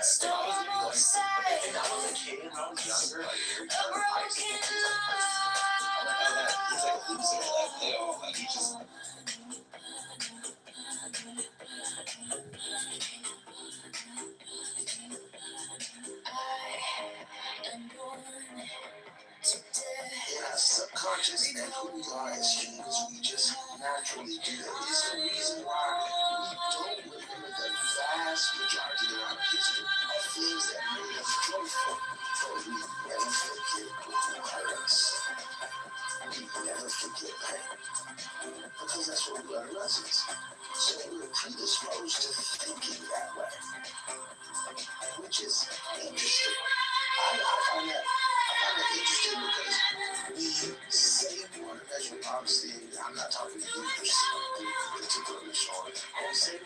Storm outside, and I was a kid, when I was younger, like, a broken in our subconscious and who we are as humans, we just naturally do that. It's the reason why we don't remember the vast majority of our history of things that made us joyful. So we never forget who hurt us. We never forget pain. Because that's what blood is. So we're predisposed to thinking that way, which is interesting. I find that interesting because we say we want to measure honesty. I'm not talking to you particularly, Sean. I would say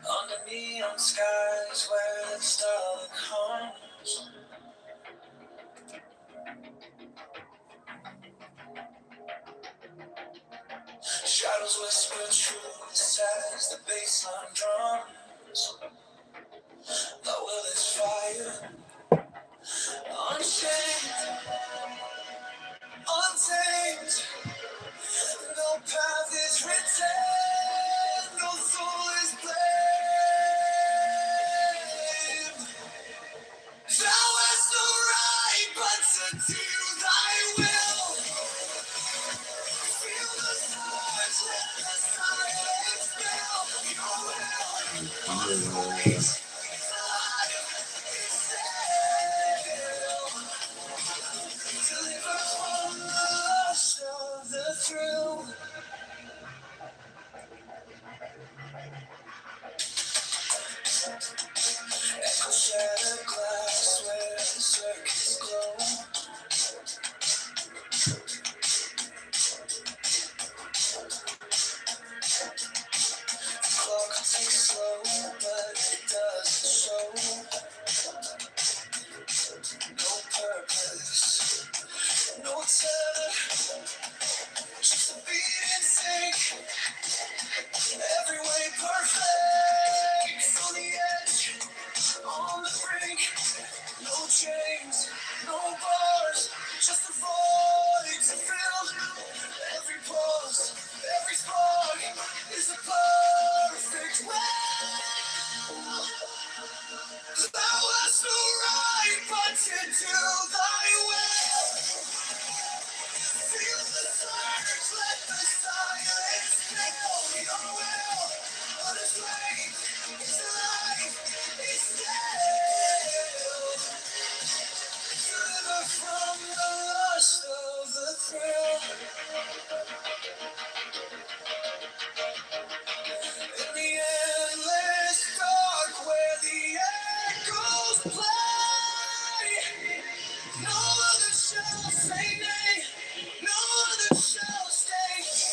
under neon skies where the starlight comes. Shadows whisper truths as the bassline drums. The will is fire, unchained, untamed. No path is written, no soul is blamed. Thou hast no right but to do thy will. Feel the stars, let the silence fill your will. Is life, is still. Deliver from the lust of the thrill. Echo shattered glass where the circuits glow. The clock ticks slow, but it doesn't show. No purpose, no tether, just a beat in sync. Every way perfect, on the edge, on the brink. No chains, no bars, just a void to fill. Every pulse, every spark is a perfect will. Thou hast no right but to do thy will. Feel the surge, let the silence fill your will. Unafraid, to life, be still. Deliver from the lust of the thrill. In the endless dark where the echoes play, no other shall say nay, no other shall stay.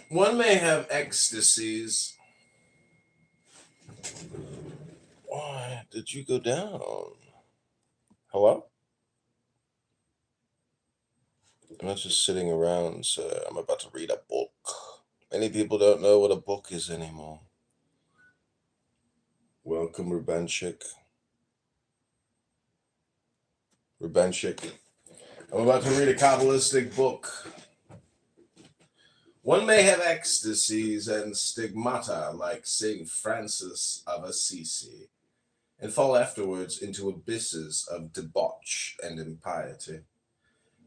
One may have ecstasies. Why did you go down? Hello? I'm not just sitting around, sir. I'm about to read a book. Many people don't know what a book is anymore. Welcome, Rubenchik. Rubenchik. I'm about to read a Kabbalistic book. One may have ecstasies and stigmata like St. Francis of Assisi, and fall afterwards into abysses of debauch and impiety.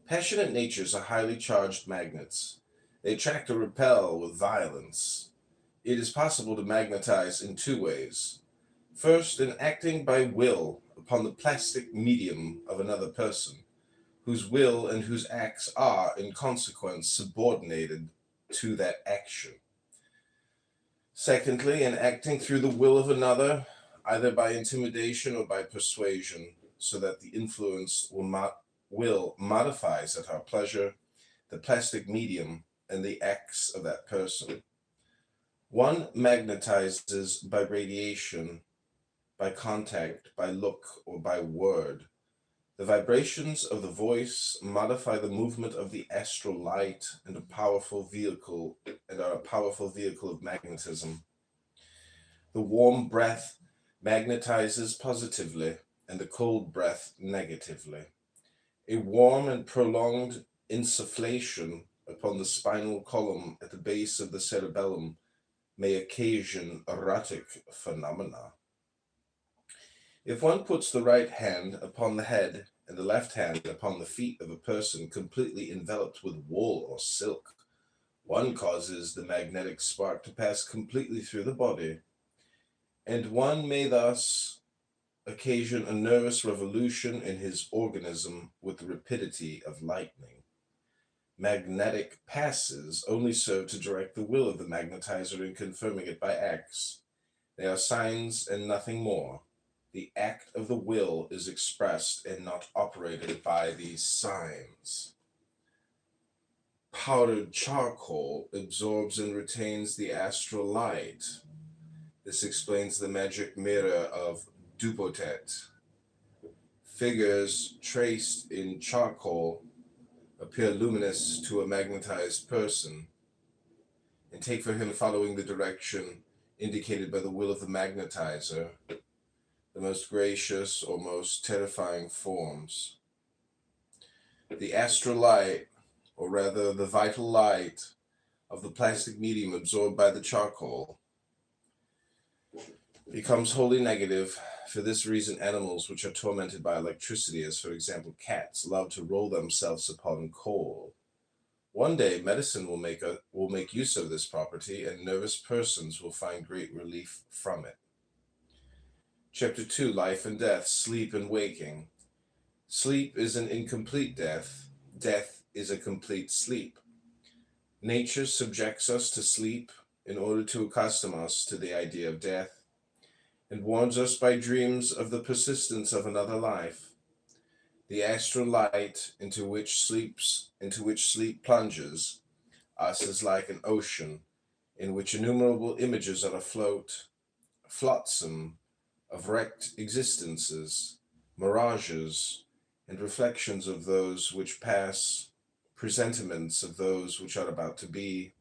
Passionate natures are highly charged magnets. They attract or repel with violence. It is possible to magnetize in two ways. First, in acting by will upon the plastic medium of another person, whose will and whose acts are, in consequence, subordinated to that action. Secondly, in acting through the will of another, either by intimidation or by persuasion, so that the influence will modifies at our pleasure the plastic medium and the acts of that person. One magnetizes by radiation, by contact, by look, or by word. The vibrations of the voice modify the movement of the astral light and are a powerful vehicle of magnetism. The warm breath magnetizes positively and the cold breath negatively. A warm and prolonged insufflation upon the spinal column at the base of the cerebellum may occasion erotic phenomena. If one puts the right hand upon the head and the left hand upon the feet of a person completely enveloped with wool or silk, one causes the magnetic spark to pass completely through the body, and one may thus occasion a nervous revolution in his organism with the rapidity of lightning. Magnetic passes only serve to direct the will of the magnetizer in confirming it by acts. They are signs and nothing more. The act of the will is expressed and not operated by these signs. Powdered charcoal absorbs and retains the astral light. This explains the magic mirror of Dupotet. Figures traced in charcoal appear luminous to a magnetized person and take for him following the direction indicated by the will of the magnetizer, the most gracious or most terrifying forms. The astral light, or rather the vital light of the plastic medium absorbed by the charcoal, becomes wholly negative. For this reason, animals which are tormented by electricity, as for example cats, love to roll themselves upon coal. One day, medicine will make use of this property, and nervous persons will find great relief from it. Chapter 2, Life and Death, Sleep and Waking. Sleep is an incomplete death. Death is a complete sleep. Nature subjects us to sleep in order to accustom us to the idea of death, and warns us by dreams of the persistence of another life. The astral light into which sleep plunges us is like an ocean in which innumerable images are afloat, flotsam of wrecked existences, mirages, and reflections of those which pass, presentiments of those which are about to be.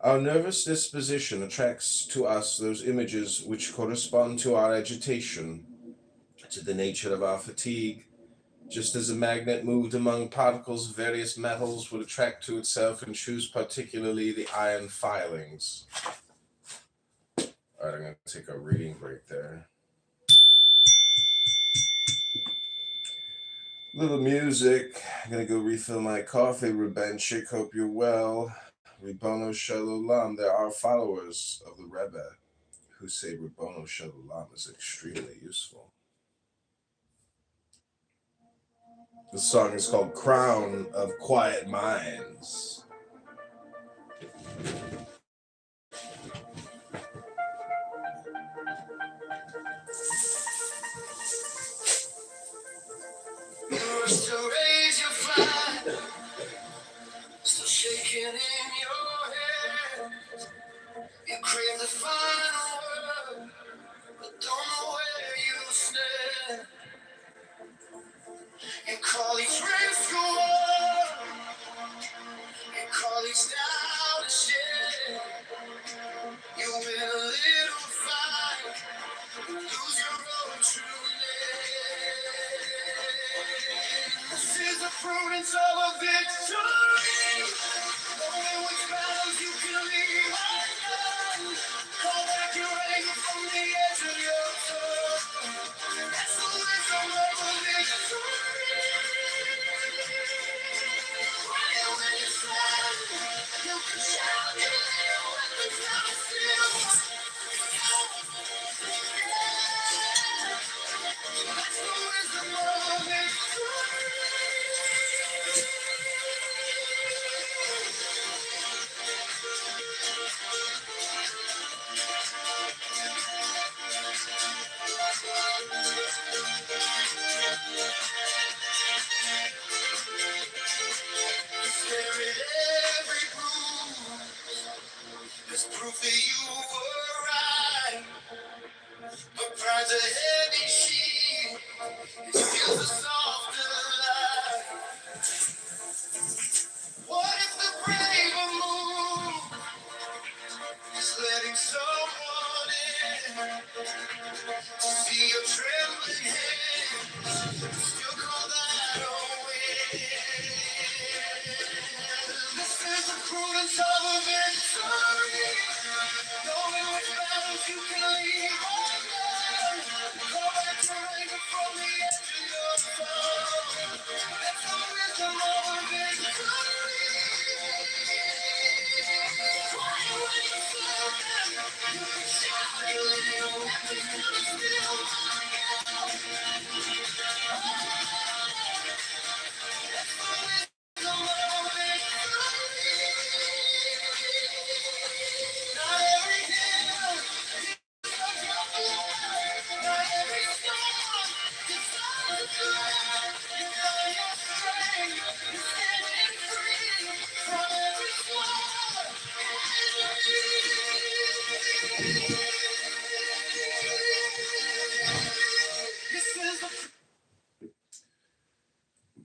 Our nervous disposition attracts to us those images which correspond to our agitation, to the nature of our fatigue, just as a magnet moved among particles of various metals would attract to itself and choose particularly the iron filings. All right, I'm going to take a reading break there. Little music. I'm gonna go refill my coffee. Rubenchik, hope you're well. Ribono Shalom. There are followers of the Rebbe who say Ribono Shalom is extremely useful. The song is called Crown of Quiet Minds. Still raise your flag, still shaking in your head. You crave the final word, but don't know where you stand. You call each race to war, you call each down to share. You win a little fight, lose your own true name. This is the prudence of a victory. Knowing which battles you can leave undone. Call back your anger from the edge of your tongue. That's the wisdom of a victory. Quiet when you stand, you can shout your little weapons now still. That's the wisdom of a victory. Stare at every bruise. There's proof that you were right. But pride's a heavy shield. It steals a softer life. What if the braver move is letting someone in to see your trembling hand? Still call that a win. This is the prudence of a victory. Knowing which battles you can leave undone. Call back your anger from the edge of your phone. That's the wisdom of a victory. Quiet when you feel them. You can shout your little weapons gonna still walk out. That's the wisdom of a victory. Not every hill deserves your blood. Not every storm deserves your light. You find your strength. You're standing free from every flaw and this is the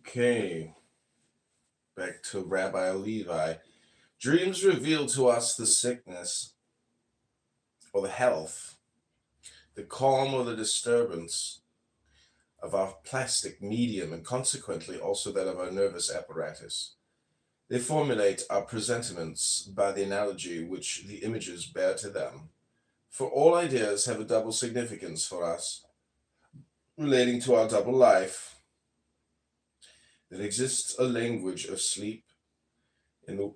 Okay, back to Rabbi Levi. Dreams reveal to us the sickness or the health, the calm or the disturbance of our plastic medium and consequently also that of our nervous apparatus. They formulate our presentiments by the analogy which the images bear to them. For all ideas have a double significance for us, relating to our double life. There exists a language of sleep. In the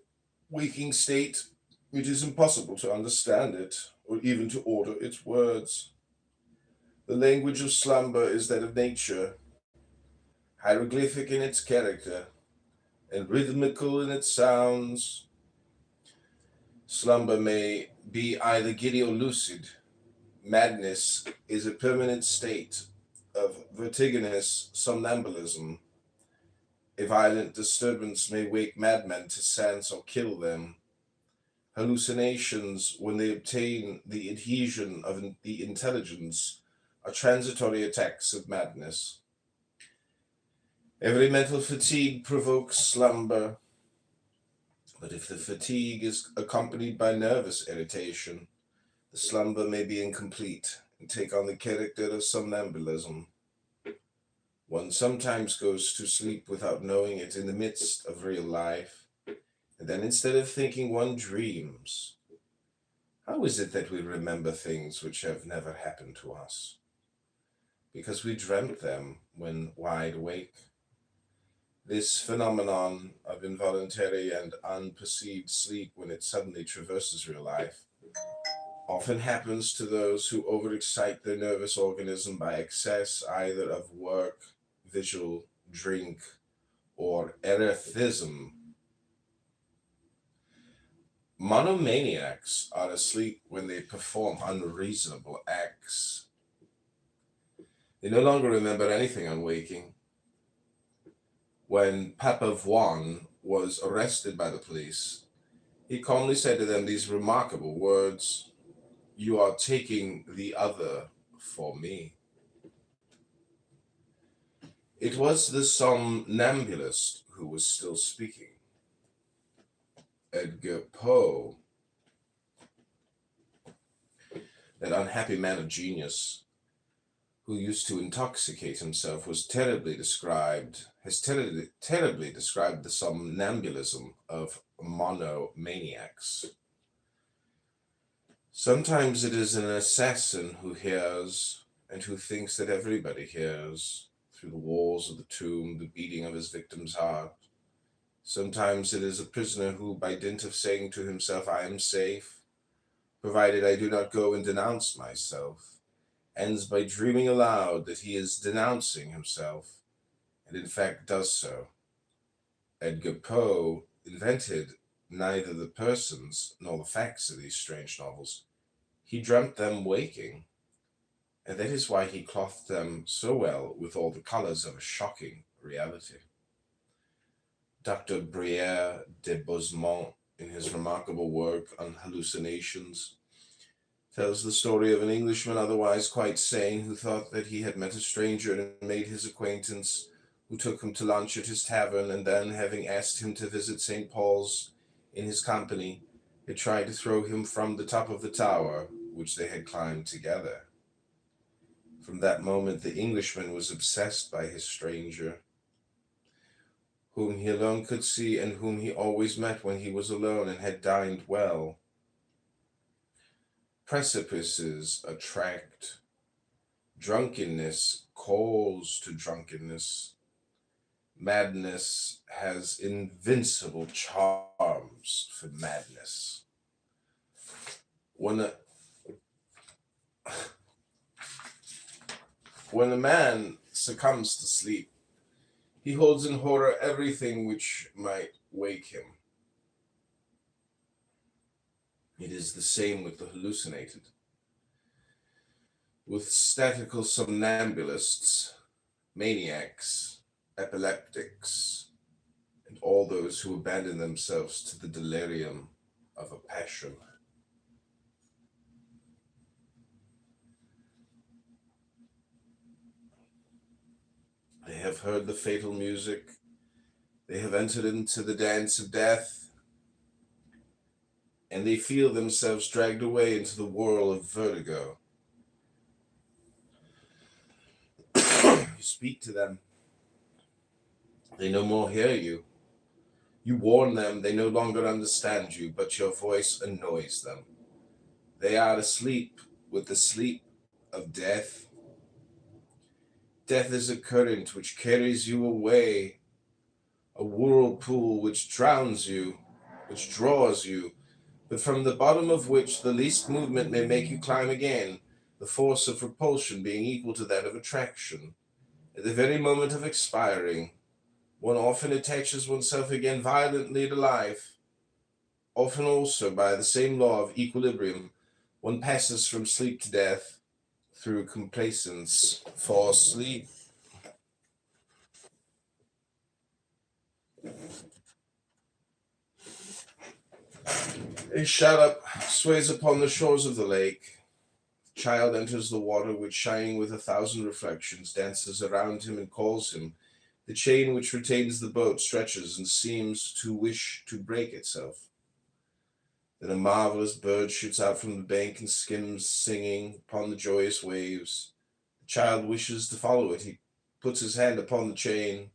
waking state, it is impossible to understand it or even to order its words. The language of slumber is that of nature, hieroglyphic in its character, and rhythmical in its sounds. Slumber may be either giddy or lucid. Madness is a permanent state of vertiginous somnambulism. A violent disturbance may wake madmen to sense or kill them. Hallucinations, when they obtain the adhesion of the intelligence, are transitory attacks of madness. Every mental fatigue provokes slumber, but if the fatigue is accompanied by nervous irritation, the slumber may be incomplete and take on the character of somnambulism. One sometimes goes to sleep without knowing it in the midst of real life, and then instead of thinking one dreams. How is it that we remember things which have never happened to us? Because we dreamt them when wide awake. This phenomenon of involuntary and unperceived sleep, when it suddenly traverses real life, often happens to those who overexcite their nervous organism by excess either of work, visual, drink, or erethism. Monomaniacs are asleep when they perform unreasonable acts. They no longer remember anything on waking. When Papa Vuan was arrested by the police, he calmly said to them these remarkable words: "You are taking the other for me." It was the somnambulist who was still speaking. Edgar Poe, that unhappy man of genius who used to intoxicate himself, has terribly described the somnambulism of monomaniacs. Sometimes it is an assassin who hears and who thinks that everybody hears, through the walls of the tomb, the beating of his victim's heart. Sometimes it is a prisoner who, by dint of saying to himself, "I am safe, provided I do not go and denounce myself," ends by dreaming aloud that he is denouncing himself, and in fact does so. Edgar Poe invented neither the persons nor the facts of these strange novels. He dreamt them waking, and that is why he clothed them so well with all the colors of a shocking reality. Dr. Briere de Bosemont, in his remarkable work on hallucinations, tells the story of an Englishman otherwise quite sane who thought that he had met a stranger and made his acquaintance, who took him to lunch at his tavern, and then, having asked him to visit St. Paul's in his company, had tried to throw him from the top of the tower, which they had climbed together. From that moment, the Englishman was obsessed by his stranger, whom he alone could see and whom he always met when he was alone and had dined well. Precipices attract. Drunkenness calls to drunkenness. Madness has invincible charms for madness. When a, when a man succumbs to sleep, he holds in horror everything which might wake him. It is the same with the hallucinated. With statical somnambulists, maniacs, epileptics, and all those who abandon themselves to the delirium of a passion. They have heard the fatal music. They have entered into the dance of death, and they feel themselves dragged away into the whirl of vertigo. You speak to them. They no more hear you. You warn them, they no longer understand you, but your voice annoys them. They are asleep with the sleep of death. Death is a current which carries you away, a whirlpool which drowns you, which draws you, but from the bottom of which the least movement may make you climb again, the force of repulsion being equal to that of attraction. At the very moment of expiring, one often attaches oneself again violently to life. Often also, by the same law of equilibrium, one passes from sleep to death through complacence for sleep. A shallop sways upon the shores of the lake. The child enters the water, which, shining with 1,000 reflections, dances around him and calls him. The chain which retains the boat stretches and seems to wish to break itself. Then a marvelous bird shoots out from the bank and skims, singing, upon the joyous waves. The child wishes to follow it. He puts his hand upon the chain.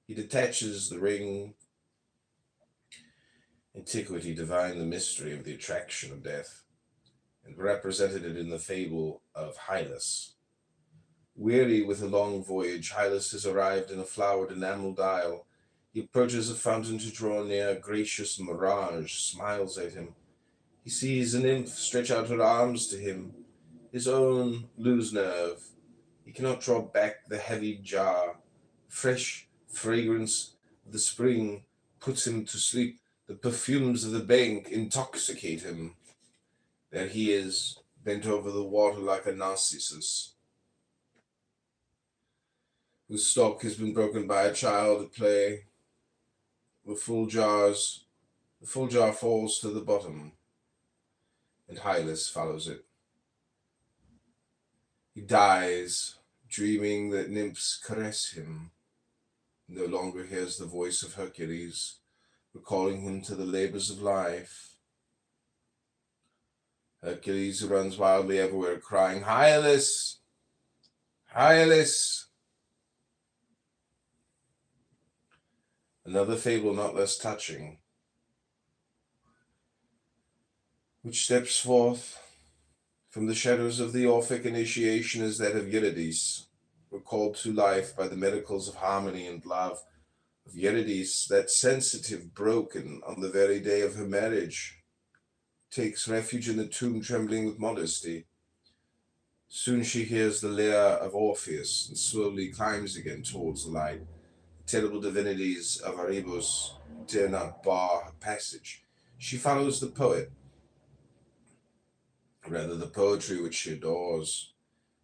He detaches the ring. Antiquity divined the mystery of the attraction of death, and represented it in the fable of Hylas. Weary with a long voyage, Hylas has arrived in a flowered enameled isle, He approaches a fountain to draw near. A gracious mirage smiles at him. He sees a nymph stretch out her arms to him. His own lose nerve. He cannot draw back the heavy jar. Fresh fragrance of the spring puts him to sleep. The perfumes of the bank intoxicate him. There he is, bent over the water like a Narcissus, whose stalk has been broken by a child at play. The full jar falls to the bottom, and Hylas follows it. He dies, dreaming that nymphs caress him. No longer hears the voice of Hercules, recalling him to the labors of life. Hercules runs wildly everywhere, crying, Hylas! Hylas! Another fable not less touching, which steps forth from the shadows of the Orphic initiation is that of Eurydice, recalled to life by the miracles of harmony and love of Eurydice, that sensitive, broken on the very day of her marriage, takes refuge in the tomb trembling with modesty. Soon she hears the lyre of Orpheus and slowly climbs again towards the light. The terrible divinities of Erebus dare not bar her passage. She follows the poet, rather the poetry which she adores.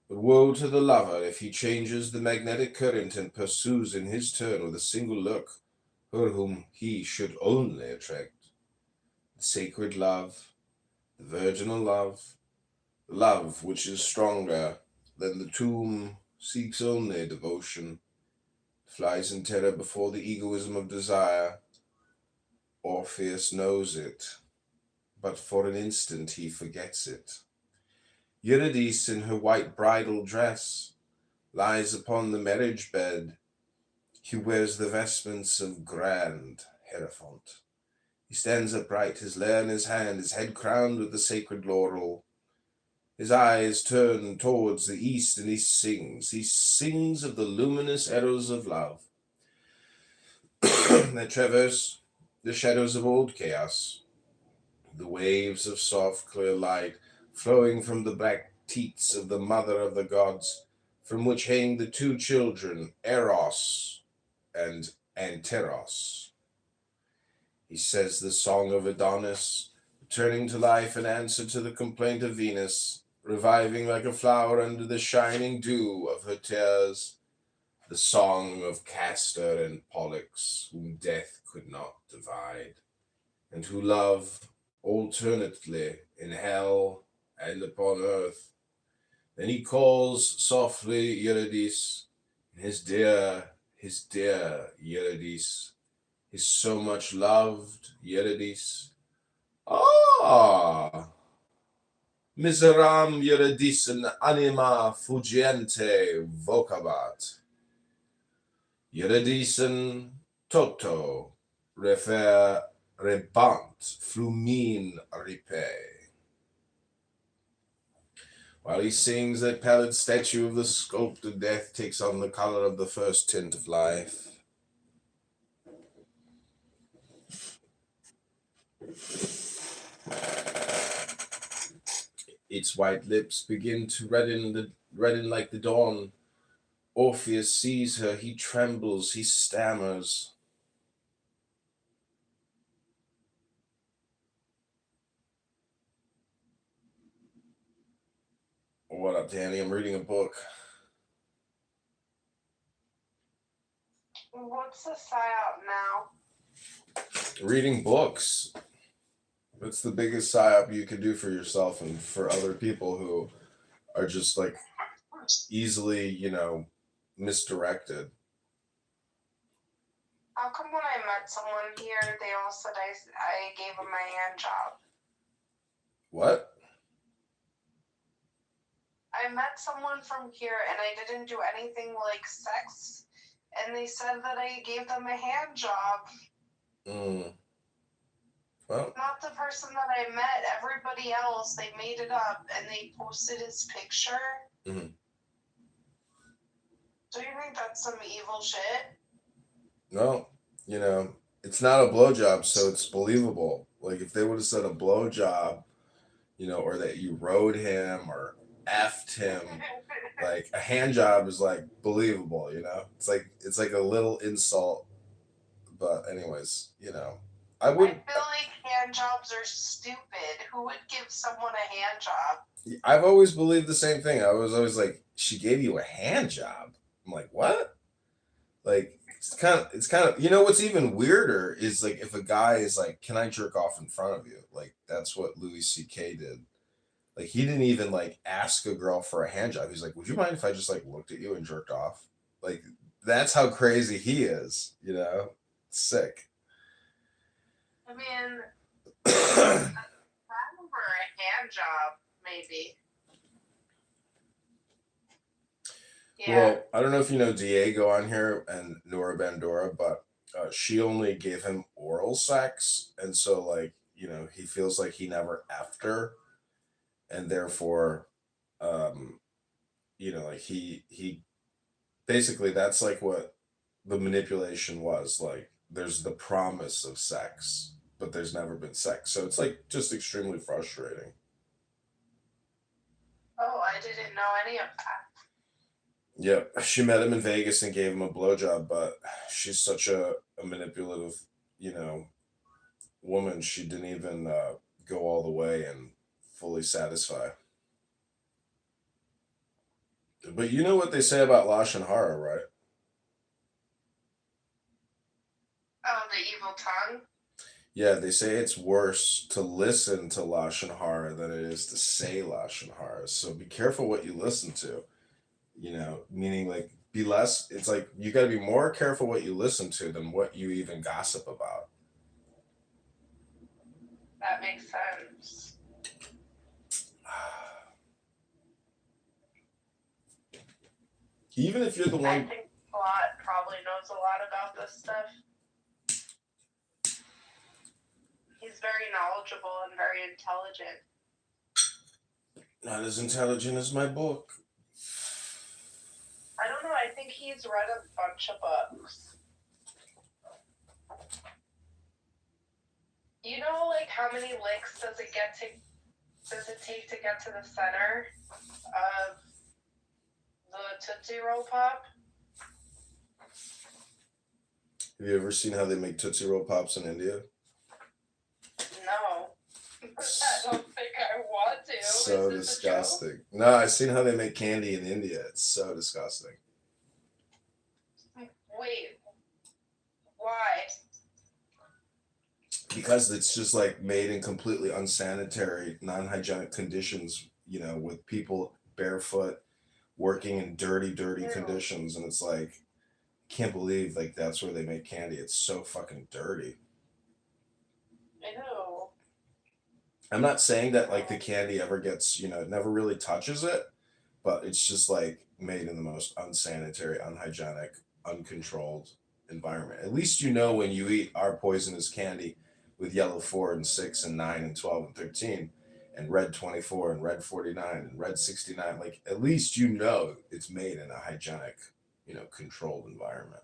But woe to the lover if he changes the magnetic current and pursues in his turn with a single look her whom he should only attract. The sacred love, the virginal love, the love which is stronger than the tomb, seeks only devotion, flies in terror before the egoism of desire. Orpheus knows it, but for an instant he forgets it. Eurydice, in her white bridal dress, lies upon the marriage bed. He wears the vestments of grand Hierophant. He stands upright, his lyre in his hand, his head crowned with the sacred laurel. His eyes turn towards the east, and he sings. He sings of the luminous arrows of love that traverse the shadows of old chaos, the waves of soft, clear light flowing from the black teats of the mother of the gods, from which hang the two children, Eros and Anteros. He says the song of Adonis, returning to life in answer to the complaint of Venus, reviving like a flower under the shining dew of her tears, the song of Castor and Pollux, whom death could not divide, and who love alternately in hell and upon earth. Then he calls softly Eurydice, his dear Eurydice, his so much loved Eurydice. Ah, miseram Eurydice anima fugiente vocabat. Eurydice toto referebant flumin ripe. While he sings, that pallid statue of the sculptor death takes on the color of the first tint of life. Its white lips begin to redden like the dawn. Orpheus sees her, he trembles, he stammers. What up, Danny? I'm reading a book. What's the psyop now? Reading books. It's the biggest psyop you can do for yourself and for other people who are just like easily, misdirected. How come when I met someone here, they all said I gave them my hand job? What? I met someone from here and I didn't do anything like sex, and they said that I gave them a hand job. Well, not the person that I met. Everybody else, they made it up and they posted his picture. Mm-hmm. Do you think that's some evil shit? No, You know, it's not a blowjob, so it's believable. Like if they would have said a blowjob, you know, or that you rode him or effed him, like a hand job is like believable. You know, it's like a little insult. But anyways, you know, I I would. feel like hand jobs are stupid. Who would give someone a hand job? I've always believed the same thing. I was always like, she gave you a hand job. I'm like, what? Like it's kind of you know what's even weirder is like if a guy is like, "Can I jerk off in front of you?" Like that's what Louis C.K. did. Like he didn't even like ask a girl for a hand job. He's like, "Would you mind if I just like looked at you and jerked off?" Like that's how crazy he is. You know, sick. I mean, time for a hand job, maybe. Yeah. Well, I don't know if you know Diego on here and Nora Bandora, but she only gave him oral sex, and so like you know he feels like he never effed her, and therefore, um, you know, like he basically that's like what the manipulation was. Like there's the promise of sex, but there's never been sex, so it's like just extremely frustrating. Oh, I didn't know any of that. Yep, she met him in Vegas and gave him a blowjob, but she's such a manipulative, you know, woman. She didn't even go all the way and fully satisfy. But you know what they say about Lashon Hara, right? Oh, the evil tongue? Yeah, they say it's worse to listen to Lashon Hara than it is to say Lashon Hara. So be careful what you listen to. You know, meaning like be less. It's like you got to be more careful what you listen to than what you even gossip about. That makes sense. Even if you're the I one. think Plot probably knows a lot about this stuff. He's very knowledgeable and very intelligent. Not as intelligent as my book. I don't know. I think he's read a bunch of books. You know, like how many licks does it take to get to the center of the Tootsie Roll Pop? Have you ever seen how they make Tootsie Roll Pops in India? No. I don't think I want to. So disgusting. No, I've seen how they make candy in India. It's so disgusting. Wait. Why? Because it's just like made in completely unsanitary, non-hygienic conditions, you know, with people barefoot working in dirty, dirty conditions. And it's like, can't believe like that's where they make candy. It's so fucking dirty. Ew. I'm not saying that like the candy ever gets, you know, it never really touches it, but it's just like made in the most unsanitary, unhygienic, uncontrolled environment. At least you know when you eat our poisonous candy with yellow 4 and 6 and 9 and 12 and 13 and red 24 and red 49 and red 69, like at least you know it's made in a hygienic, you know, controlled environment.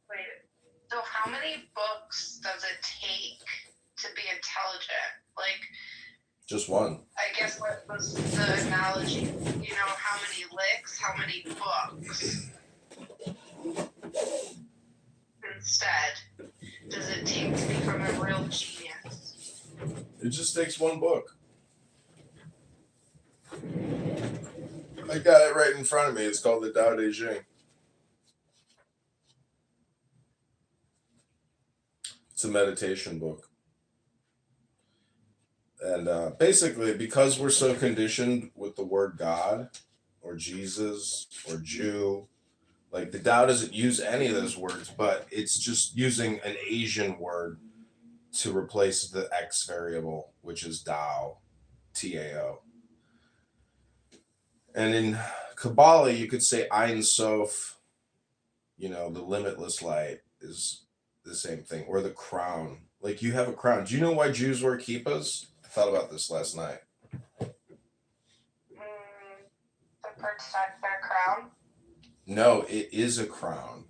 Wait. So how many books does it take to be intelligent? Like, Just one. I guess what was the analogy? You know, how many licks, how many books? Instead, does it take to become a real genius? It just takes one book. I got it right in front of me. It's called the Tao Te Ching. It's a meditation book. And basically, because we're so conditioned with the word God or Jesus or Jew, like the Tao doesn't use any of those words, but it's just using an Asian word to replace the X variable, which is Tao, Tao. And in Kabbalah, you could say Ein Sof, you know, the limitless light is the same thing, or the crown. Like you have a crown. Do you know why Jews wear kippas? I thought about this last night. protect their crown? No, it is a crown.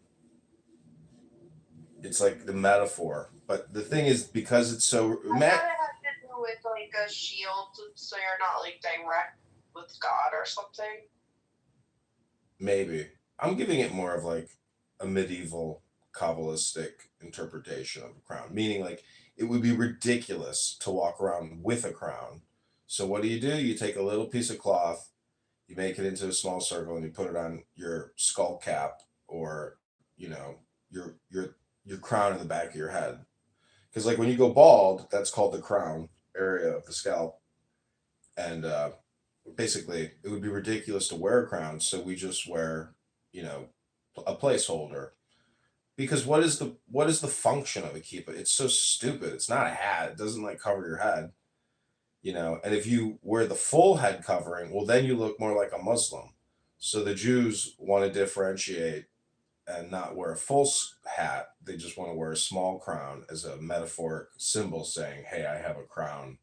It's like the metaphor. But the thing is, because it's so I thought it had to do with like a shield, so you're not like direct with God or something. maybe I'm giving it more of like a medieval Kabbalistic interpretation of a crown, meaning like it would be ridiculous to walk around with a crown. So what do? You take a little piece of cloth, you make it into a small circle, and you put it on your skull cap, or your your your crown in the back of your head. Because like when you go bald, that's called the crown area of the scalp, and basically it would be ridiculous to wear a crown, so we just wear, you know, a placeholder. Because what is the function of a kippah? It's so stupid. It's not a hat. It doesn't like cover your head, And if you wear the full head covering, well, then you look more like a Muslim. So the Jews want to differentiate and not wear a full hat. They just want to wear a small crown as a metaphoric symbol saying, "Hey, I have a crown.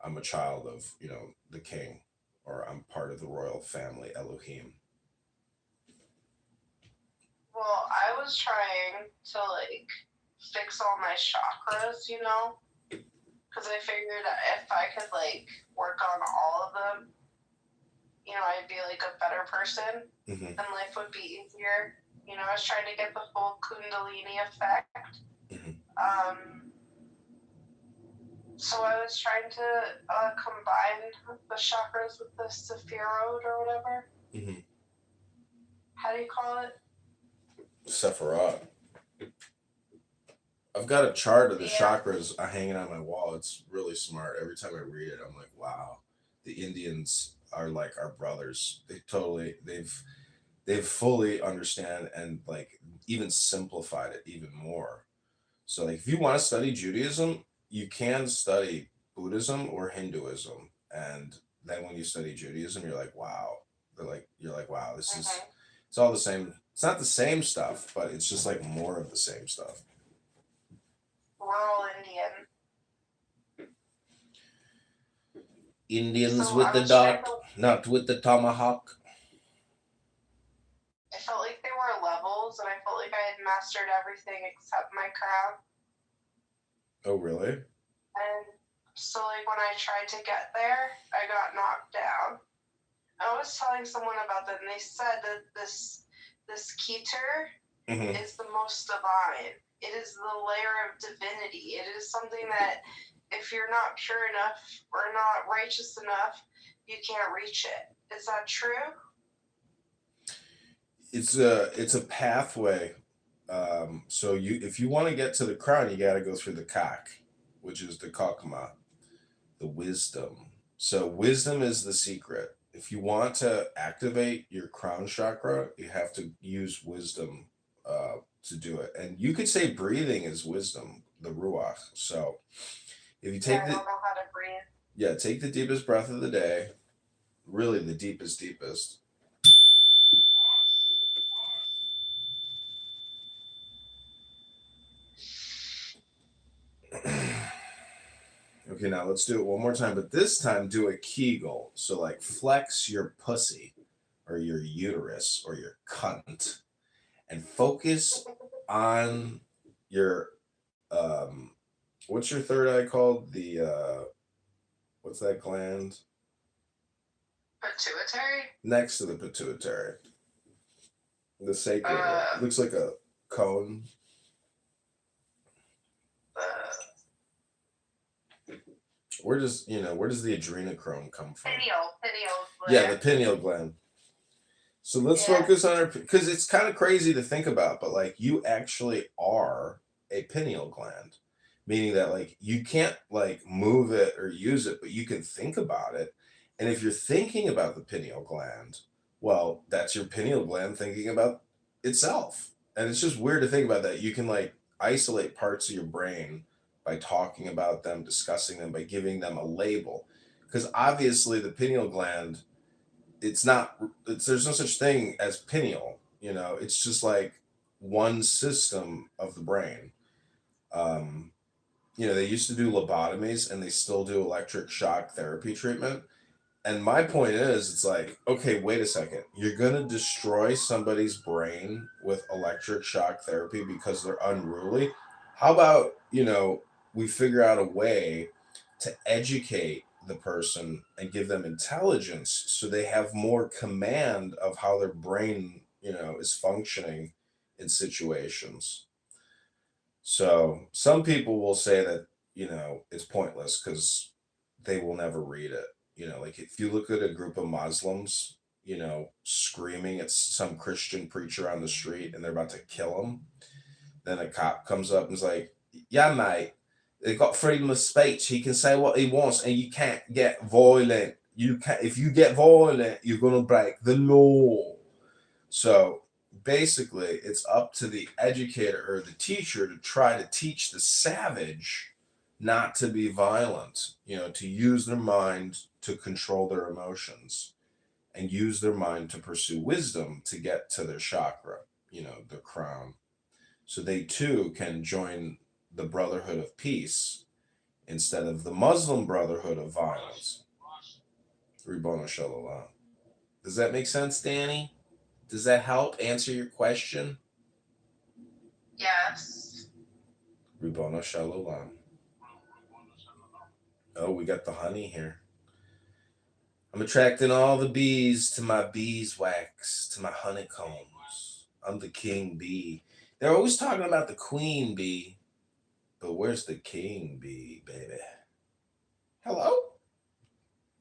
I'm a child of, the king, or I'm part of the royal family, Elohim." Well, I was trying to like fix all my chakras, because I figured if I could like work on all of them, I'd be like a better person, Mm-hmm. and life would be easier. I was trying to get the full Kundalini effect. Mm-hmm. So I was trying to combine the chakras with the Sephirot or whatever. Mm-hmm. How do you call it? Sephiroth. I've got a chart of the chakras hanging on my wall. It's really smart. Every time I read it, I'm like, wow, the Indians are like our brothers. They've fully understand and like even simplified it even more. So like if you want to study Judaism, you can study Buddhism or Hinduism. And then when you study Judaism, you're like, wow. You're like, wow, this is it's all the same. It's not the same stuff, but it's just like more of the same stuff. Rural Indian. Indians with the dot, not with the tomahawk. I felt like there were levels, and I felt like I had mastered everything except my crown. Oh, really? And so, like, when I tried to get there, I got knocked down. I was telling someone about that, and they said that this Kitover is the most divine. It is the layer of divinity. It is something that if you're not pure enough or not righteous enough, you can't reach it. Is that true? It's a pathway. So if you want to get to the crown, you got to go through the kak, which is the kakma, the wisdom. So wisdom is the secret. If you want to activate your crown chakra, you have to use wisdom to do it. And you could say breathing is wisdom, the ruach. So if you take I don't know how to breathe. Take the deepest breath of the day, really the deepest. Okay, now let's do it one more time, but this time do a Kegel. So like flex your pussy or your uterus or your cunt and focus on your what's your third eye called? The what's that gland? Pituitary? Next to the pituitary. The sacral. Looks like a cone. Where does the adrenochrome come from? Pineal gland. Yeah, the pineal gland. So let's focus on our, because it's kind of crazy to think about, but like you actually are a pineal gland, meaning that like you can't like move it or use it, but you can think about it. And if you're thinking about the pineal gland, well, that's your pineal gland thinking about itself. And it's just weird to think about that. You can like isolate parts of your brain by talking about them, discussing them, by giving them a label. Because obviously the pineal gland, there's no such thing as pineal, it's just like one system of the brain. They used to do lobotomies and they still do electric shock therapy treatment. And my point is, it's like, okay, wait a second. You're going to destroy somebody's brain with electric shock therapy because they're unruly? How about, we figure out a way to educate the person and give them intelligence so they have more command of how their brain, is functioning in situations. So some people will say that, it's pointless because they will never read it. Like if you look at a group of Muslims, screaming at some Christian preacher on the street and they're about to kill him, then a cop comes up and is like, yeah, mate, they've got freedom of speech. He can say what he wants and you can't get violent. If you get violent, you're going to break the law. So basically, it's up to the educator or the teacher to try to teach the savage not to be violent, to use their mind to control their emotions and use their mind to pursue wisdom to get to their chakra, the crown. So they too can join the Brotherhood of Peace instead of the Muslim Brotherhood of Violence. Ribbon Shalom. Does that make sense, Danny? Does that help answer your question? Yes. Ribbon Shalom. Oh, we got the honey here. I'm attracting all the bees to my beeswax, to my honeycombs. I'm the king bee. They're always talking about the queen bee, but where's the king bee, baby? Hello?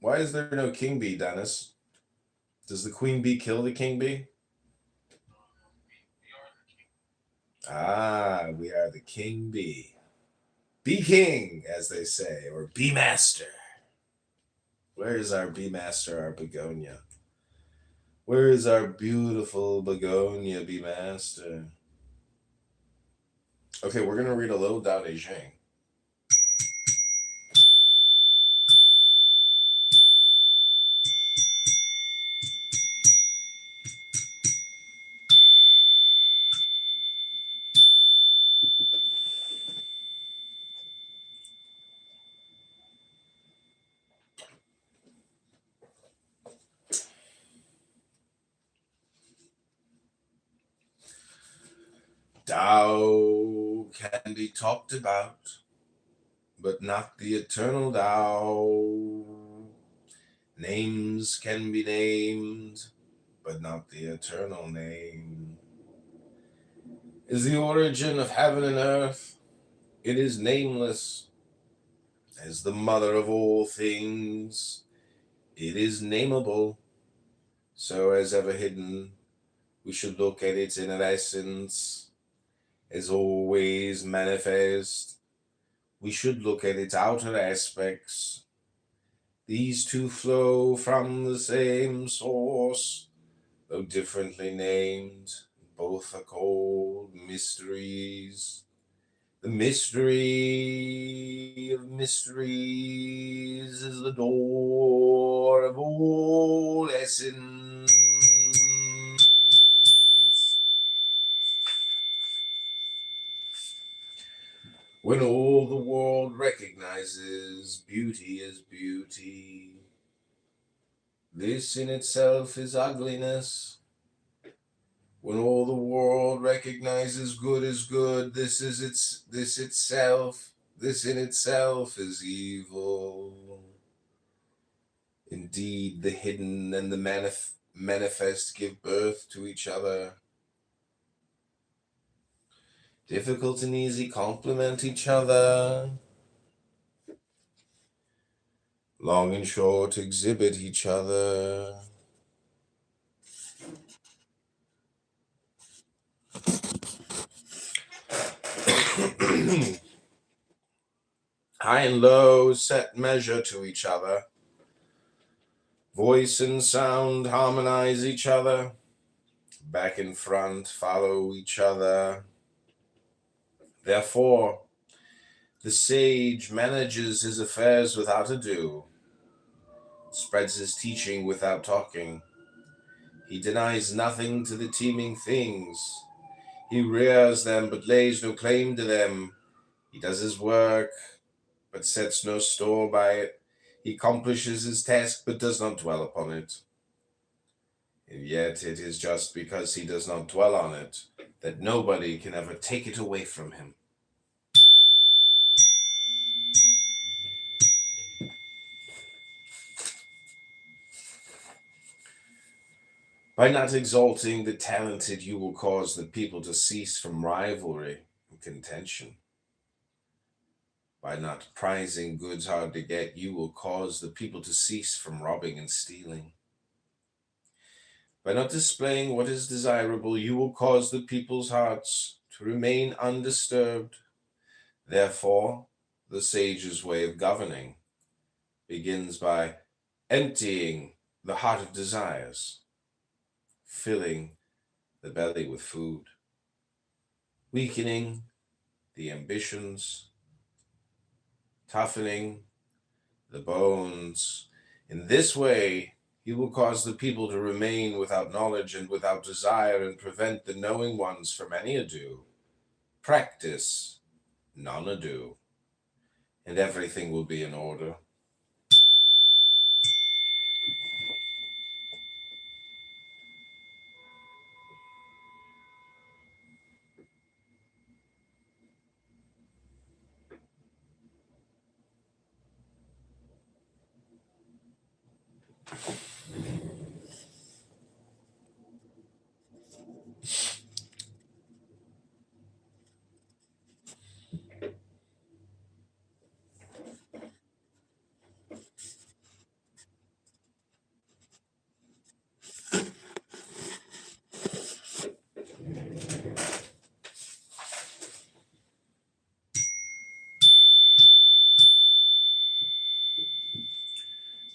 Why is there no king bee, Dennis? Does the queen bee kill the king bee? Ah, we are the king bee. Be king, as they say, or be master. Where is our bee master, our begonia? Where is our beautiful begonia bee master? Okay, we're going to read a little Tao Te Ching. Tao can be talked about, but not the eternal Tao. Names can be named, but not the eternal name. Is the origin of heaven and earth. It is nameless. As the mother of all things, it is nameable. So as ever hidden, we should look at its inner essence. As always manifest, we should look at its outer aspects. These two flow from the same source, though differently named. Both are called mysteries. The mystery of mysteries is the door of all essence. When all the world recognizes beauty as beauty, this in itself is ugliness. When all the world recognizes good as good, this in itself is evil. Indeed, the hidden and the manifest give birth to each other. Difficult and easy complement each other. Long and short exhibit each other. High and low set measure to each other. Voice and sound harmonize each other. Back and front follow each other. Therefore, the sage manages his affairs without ado, spreads his teaching without talking. He denies nothing to the teeming things. He rears them but lays no claim to them. He does his work but sets no store by it. He accomplishes his task but does not dwell upon it. And yet it is just because he does not dwell on it that nobody can ever take it away from him. By not exalting the talented, you will cause the people to cease from rivalry and contention. By not prizing goods hard to get, you will cause the people to cease from robbing and stealing. By not displaying what is desirable, you will cause the people's hearts to remain undisturbed. Therefore, the sage's way of governing begins by emptying the heart of desires, filling the belly with food, weakening the ambitions, toughening the bones. In this way, he will cause the people to remain without knowledge and without desire and prevent the knowing ones from any ado. Practice none ado, and everything will be in order.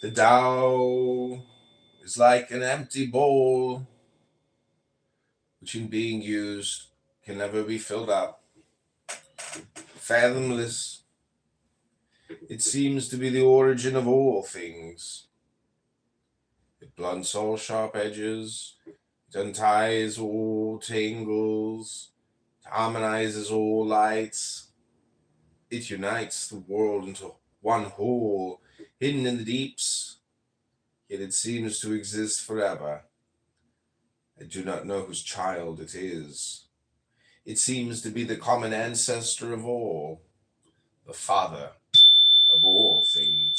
The Tao is like an empty bowl, which in being used can never be filled up. Fathomless, it seems to be the origin of all things. It blunts all sharp edges, it unties all tangles, it harmonizes all lights. It unites the world into one whole, hidden in the deeps, yet it seems to exist forever. I do not know whose child it is. It seems to be the common ancestor of all, the father of all things.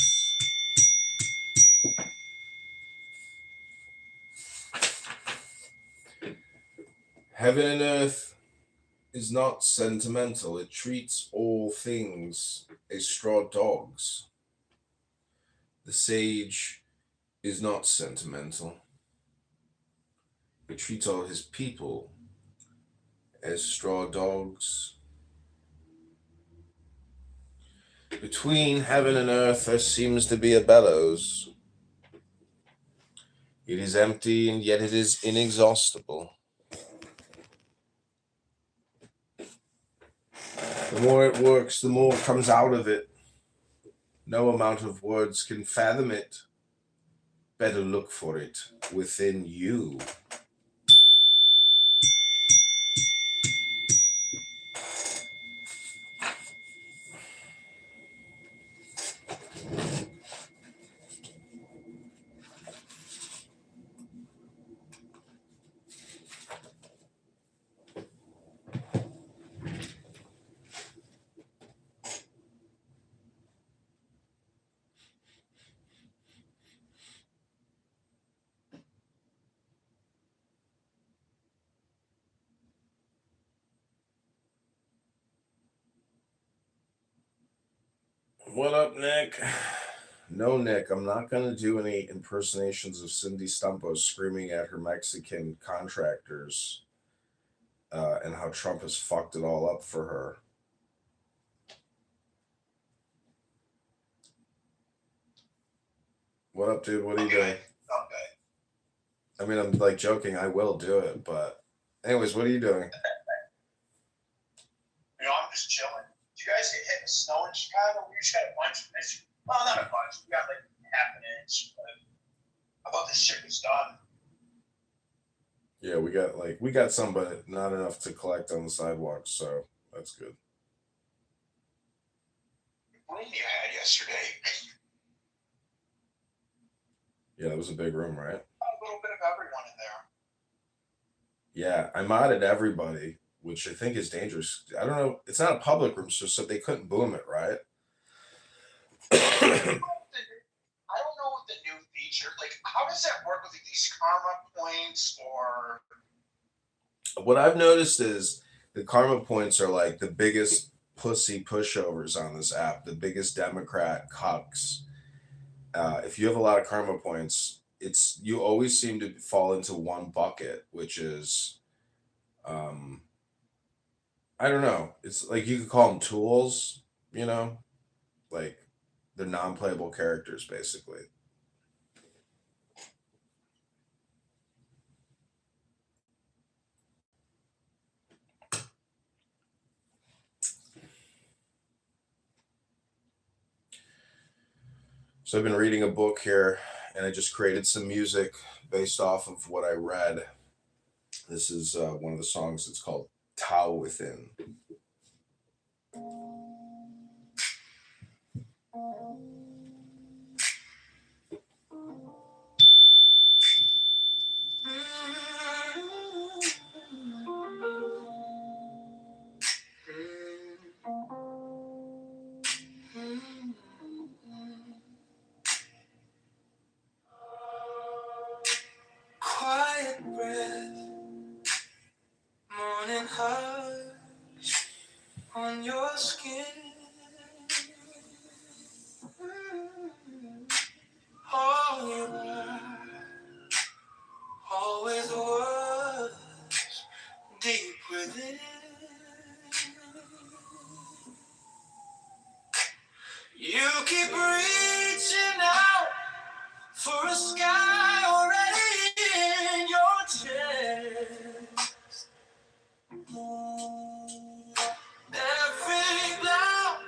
Heaven and earth is not sentimental. It treats all things as straw dogs. The sage is not sentimental. He treats all his people as straw dogs. Between heaven and earth there seems to be a bellows. It is empty and yet it is inexhaustible. The more it works, the more comes out of it. No amount of words can fathom it. Better look for it within you. What up, Nick? No, Nick, I'm not going to do any impersonations of Cindy Stumpo screaming at her Mexican contractors and how Trump has fucked it all up for her. What up, dude? What are you doing? Okay. I mean, I'm like joking. I will do it, but anyways, what are you doing? I'm just chilling. Did you guys get hit with snow in Chicago? We just got a bunch of this. Well, not a bunch. We got like half an inch. But I thought this shit was done. Yeah, we got some, but not enough to collect on the sidewalks, so that's good. What rain you had yesterday? Yeah, that was a big room, right? A little bit of everyone in there. Yeah, I modded everybody, which I think is dangerous. I don't know. It's not a public room, so they couldn't boom it, right? I don't know what the new feature, like, how does that work with these karma points or? What I've noticed is the karma points are like the biggest pussy pushovers on this app, the biggest Democrat cucks. If you have a lot of karma points, it's you always seem to fall into one bucket, which is um, I don't know. It's like you could call them tools, you know, like they're non-playable characters basically. So I've been reading a book here, and I just created some music based off of what I read. This is one of the songs. It's called "Tao Within." Quiet breath, morning hush on your skin. All you are, always was deep within. You keep reaching out for a sky already in your chest. Every cloud,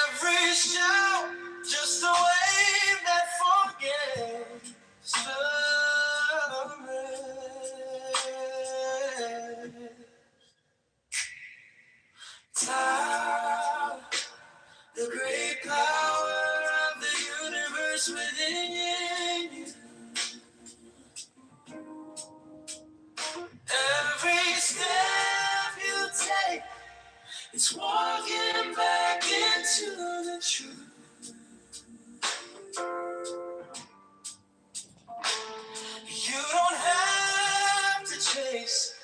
every shout, just a wave that forgets the rest. Tao, the great power of the universe within you. Every step you take, it's walking back into the truth. You don't have to chase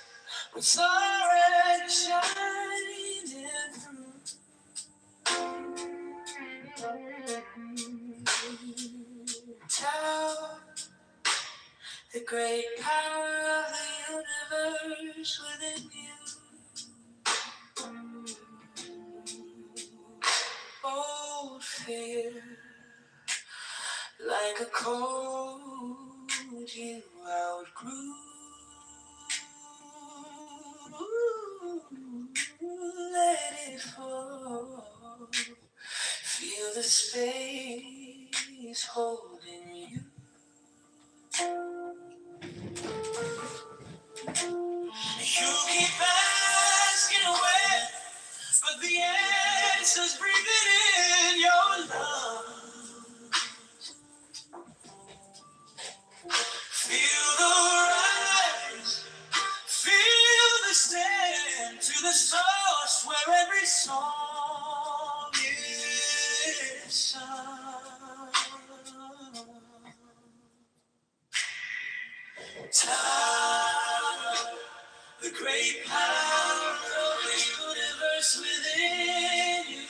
what's already shining through. Tell the great power of the universe within you. Old fear, like a cold you outgrew. Let it fall. Feel the space holding you. You keep asking where, but the answer's breathing in your lungs. Feel the rise, feel the stand to the source where every song is sung. Time, the great power of the universe within you.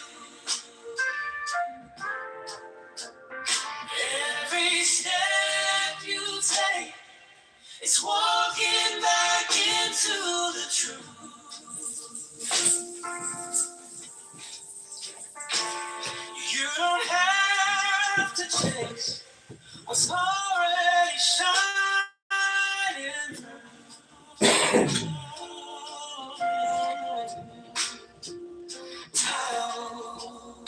Every step you take, it's walking back into the truth. You don't have to chase what's already shining through. Tao,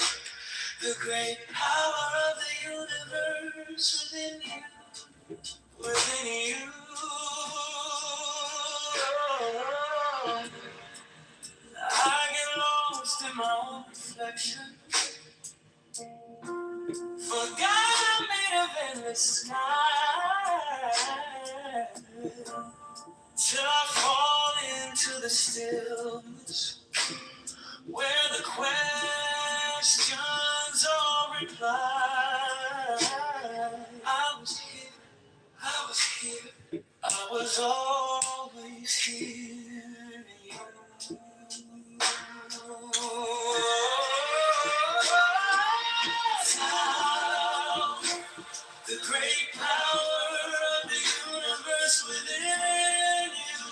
the great power of the universe within you, within you. I get lost in my own reflection. Forgot I made a endless sky till I fall into the stillness where the questions are replied. I was here, I was here, I was always here. The great power of the universe within you.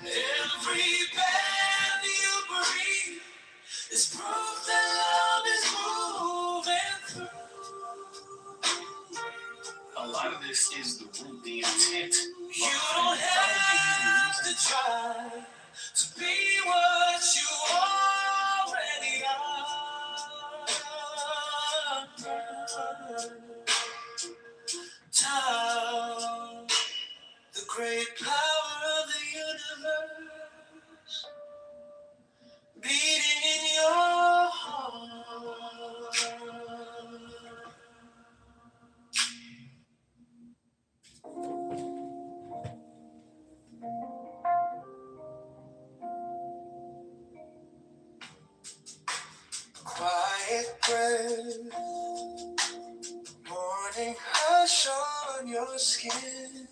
Every breath you breathe is proof that love is moving through. A lot of this is the root, the intent. You don't have to try to be what you already are. Tao, the great power of the universe beating in your heart. Quiet breath, morning hush on your skin.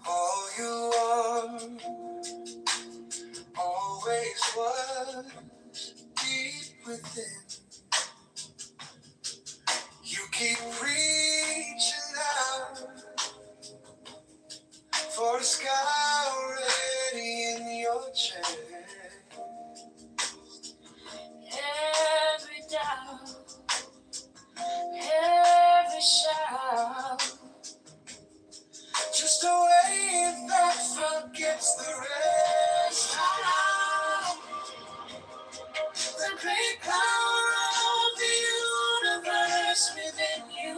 All you are, always was, deep within. You keep reaching out for a sky already in your chest. Every doubt, every shout, just a wave that forgets the rest. The great power of the universe within you.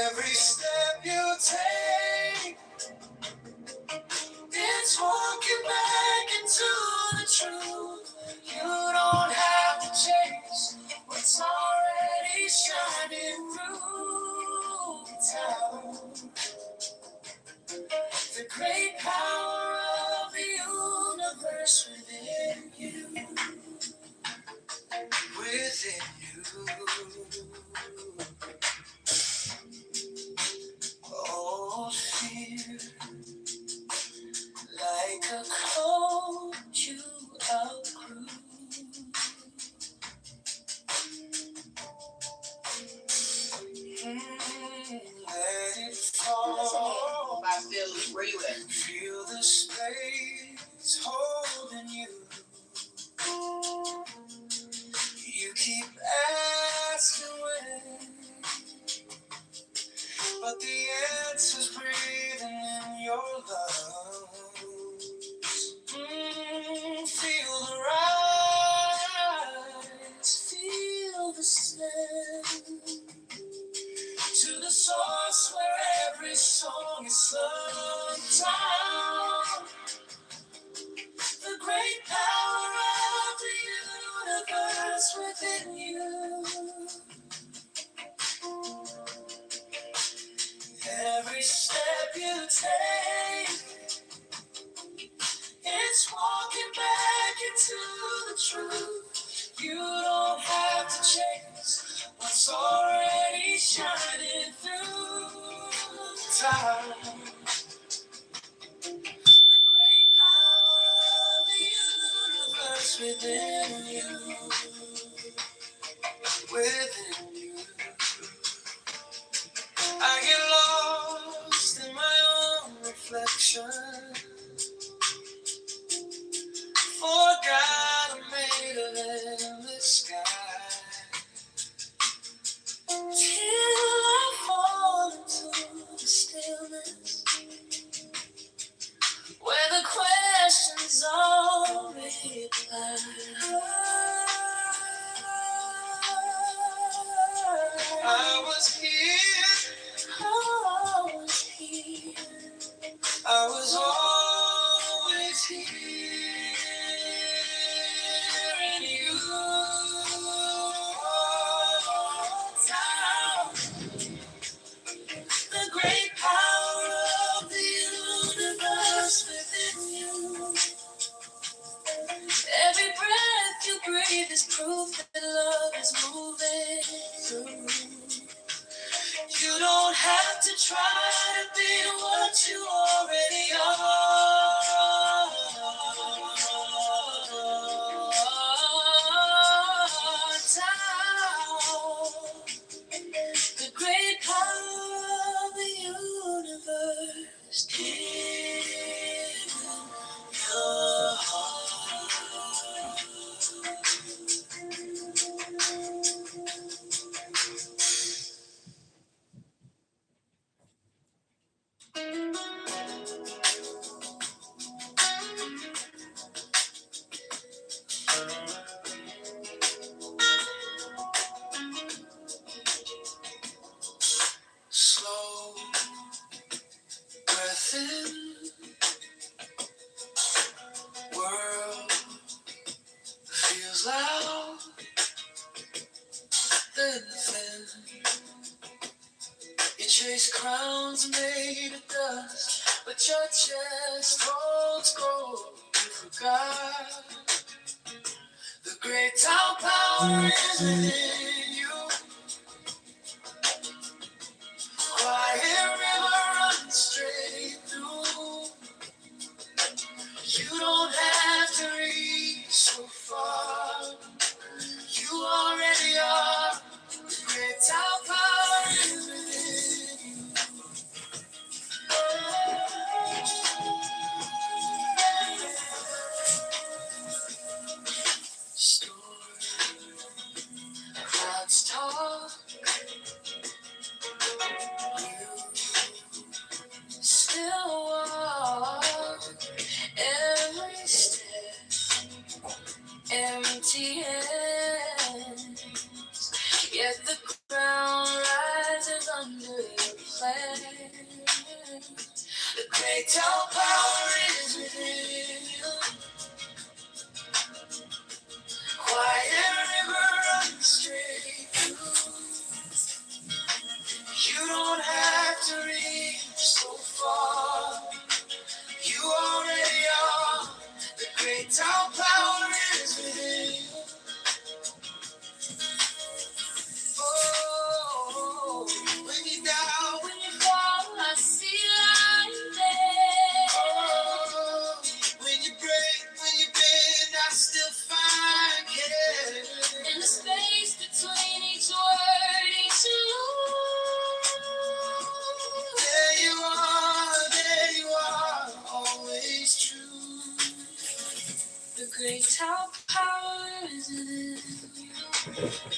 Every step you take, it's walking back into the truth. You don't have to chase what's already shining through town. The great power of the universe within you. Within you. Oh, fear, like a cold you outgrew. Let it fall. Where you at? Feel the space holding you. You keep asking when, but the answer's breathing in your lungs. Feel the rise, feel the send to the source where every song is sung down. The great power of the universe within you. Every step you take, it's walking back into the truth. You don't have to chase what's already shining through time. The great power of the universe within you. Within you. I get lost in my own reflection. Forgot I made an endless sky. Till I fall into the stillness where the questions all reply. I was here, have to try to be what you already are. Down, the great power of the universe, give your heart. Slow breath in, world feels loud, then thin. You chase crowns made of dust, but your chest holds gold. You forgot the great town power is within you. Quiet river runs straight through. You don't have to reach so far. You already are. The great town power is within you. Storm clouds talk. You still walk every step, empty hands. Yet the ground rises under your plan. The great town power is within you. Quiet river runs straight through. You don't have to reach so far. You already are. The great town power is within you. Oh, when you're down, when you fall, I see light there. Oh, when you break, when you bend, I still find care. In the space between each word, each loop. There you are, always true. The great town power is within you.